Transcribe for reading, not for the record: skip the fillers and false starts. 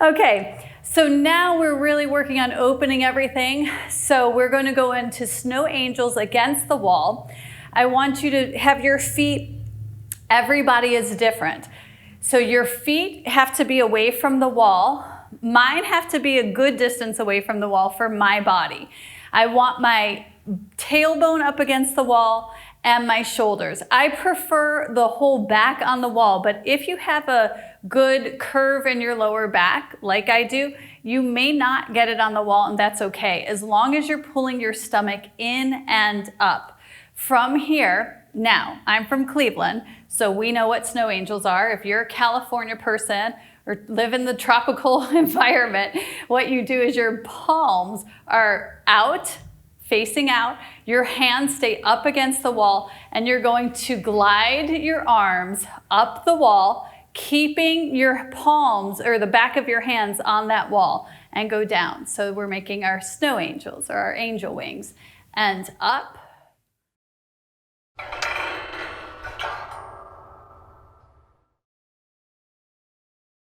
Okay, so now we're really working on opening everything. So we're going to go into snow angels against the wall. I want you to have your feet, everybody is different. So your feet have to be away from the wall. Mine have to be a good distance away from the wall for my body. I want my tailbone up against the wall and my shoulders. I prefer the whole back on the wall, but if you have a good curve in your lower back, like I do, you may not get it on the wall, and that's okay, as long as you're pulling your stomach in and up. From here, now, I'm from Cleveland, so we know what snow angels are. If you're a California person or live in the tropical environment, what you do is your palms are out, facing out, your hands stay up against the wall, and you're going to glide your arms up the wall, keeping your palms or the back of your hands on that wall, and go down. So we're making our snow angels or our angel wings. And up,